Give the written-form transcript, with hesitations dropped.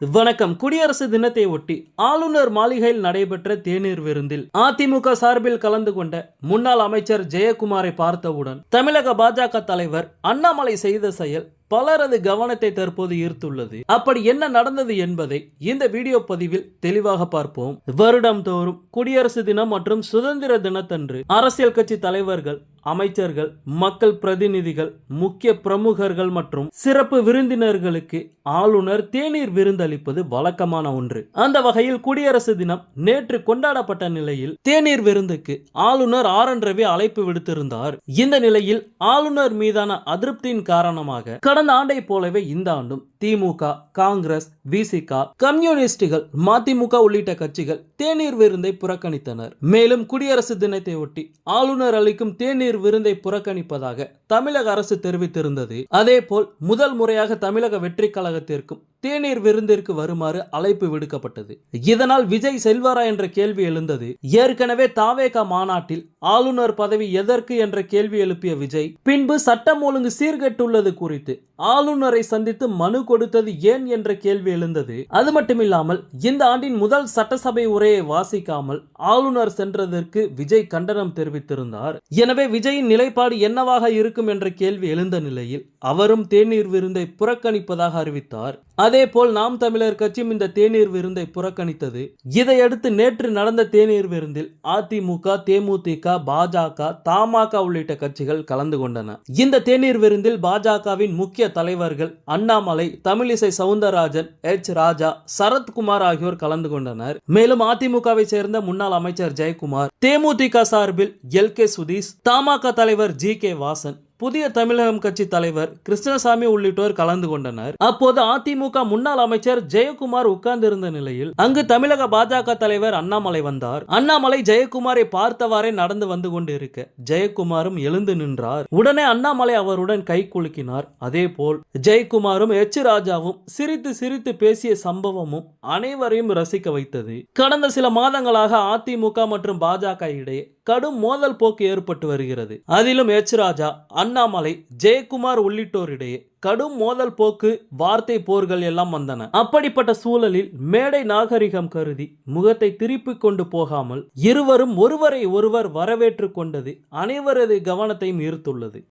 வணக்கம். குடியரசு தினத்தை ஒட்டி ஆளுநர் மாளிகையில் நடைபெற்ற தேநீர் விருந்தில் அதிமுக சார்பில் கலந்து கொண்ட முன்னாள் அமைச்சர் ஜெயக்குமாரை பார்த்தவுடன் தமிழக பாஜக தலைவர் அண்ணாமலை செய்த செயல் பலரது கவனத்தை தற்போது ஈர்த்துள்ளது. அப்படி என்ன நடந்தது என்பதை இந்த வீடியோ பதிவில் தெளிவாக பார்ப்போம். வருடம் தோறும் குடியரசு தினம் மற்றும் சுதந்திர தினத்தன்று அரசியல் கட்சி தலைவர்கள், அமைச்சர்கள், மக்கள் பிரதிநிதிகள், முக்கிய பிரமுகர்கள் மற்றும் சிறப்பு விருந்தினர்களுக்கு ஆளுநர் தேநீர் விருந்தளிப்பது வழக்கமான ஒன்று. அந்த வகையில் குடியரசு தினம் நேற்று கொண்டாடப்பட்ட நிலையில் தேநீர் விருந்துக்கு ஆளுநர் ஆர்.என். ரவி அழைப்பு விடுத்திருந்தார். இந்த நிலையில் ஆளுநர் மீதான அதிருப்தியின் காரணமாக கடந்த ஆண்டை போலவே இந்த ஆண்டும் திமுக, காங்கிரஸ், விசிக, கம்யூனிஸ்டுகள், மதிமுக உள்ளிட்ட கட்சிகள் தேநீர் விருந்தை புறக்கணித்தனர். மேலும் குடியரசு தினத்தை ஒட்டி ஆளுநர் அளிக்கும் தேநீர் விருந்தை புறக்கணிப்பதாக தமிழக அரசு தெரிவித்திருந்தது. அதேபோல் முதல் முறையாக தமிழக வெற்றி கழகத்திற்கும் தேநீர் விருந்திற்கு வருமாறு அழைப்பு விடுக்கப்பட்டது. இதனால் விஜய் செல்வாரா என்ற கேள்வி எழுந்தது. ஏற்கனவே தாவேகா மாநாட்டில் ஆளுநர் பதவி எதற்கு என்ற கேள்வி எழுப்பிய விஜய் பின்பு சட்டம் ஒழுங்கு சீர்கெட்டுள்ளது குறித்து ஆளுநரை சந்தித்து மனு கொடுத்தது ஏன் என்ற கேள்வி எழுந்தது. அது மட்டுமில்லாமல் இந்த ஆண்டின் முதல் சட்டசபை உரையை வாசிக்காமல் ஆளுநர் சென்றதற்கு விஜய் கண்டனம் தெரிவித்திருந்தார். எனவே விஜயின் நிலைப்பாடு என்னவாக இருக்கும் என்ற கேள்வி எழுந்த நிலையில் அவரும் தேநீர் விருந்தை புறக்கணிப்பதாக அறிவித்தார். அதேபோல் நாம் தமிழர் கட்சியும் இந்த தேநீர் விருந்தை புறக்கணித்தது. இதையடுத்து நேற்று நடந்த தேநீர் விருந்தில் அதிமுக, தேமுதிக, பாஜக, தமாக உள்ளிட்ட கட்சிகள் கலந்து கொண்டன. இந்த தேநீர் விருந்தில் பாஜகவின் முக்கிய தலைவர்கள் அண்ணாமலை, தமிழிசை சவுந்தரராஜன், எச். ராஜா, சரத்குமார் ஆகியோர் கலந்து கொண்டனர். மேலும் அதிமுகவை சேர்ந்த முன்னாள் அமைச்சர் ஜெயக்குமார், தேமுதிக சார்பில் எல்.கே. சுதீஷ், தமாக தலைவர் ஜி.கே. வாசன், புதிய தமிழகம் கட்சி தலைவர் கிருஷ்ணசாமி உள்ளிட்டோர் கலந்து கொண்டனர். அப்போது அதிமுக முன்னாள் அமைச்சர் ஜெயக்குமார் உட்கார்ந்திருந்த நிலையில் அங்கு தமிழக பாஜக தலைவர் அண்ணாமலை வந்தார். அண்ணாமலை ஜெயக்குமாரை பார்த்தவாறே நடந்து வந்து கொண்டிருக்க ஜெயக்குமாரும் எழுந்து நின்றார். உடனே அண்ணாமலை அவருடன் கை குலுக்கினார். அதே போல் ஜெயக்குமாரும் எச். ராஜாவும் சிரித்து சிரித்து பேசிய சம்பவமும் அனைவரையும் ரசிக்க வைத்தது. கடந்த சில மாதங்களாக அதிமுக மற்றும் பாஜக இடையே கடும் மோதல் போக்கு ஏற்பட்டு வருகிறது. அதிலும் எச். ராஜா, அண்ணாமலை, ஜெயக்குமார் உள்ளிட்டோரிடையே கடும் மோதல் போக்கு, வார்த்தை போர்கள் எல்லாம் வந்தன. அப்படிப்பட்ட சூழலில் மேடை நாகரிகம் கருதி முகத்தை திருப்பிக் கொண்டு போகாமல் இருவரும் ஒருவரை ஒருவர் வரவேற்று கொண்டது அனைவரது கவனத்தையும் ஈர்த்துள்ளது.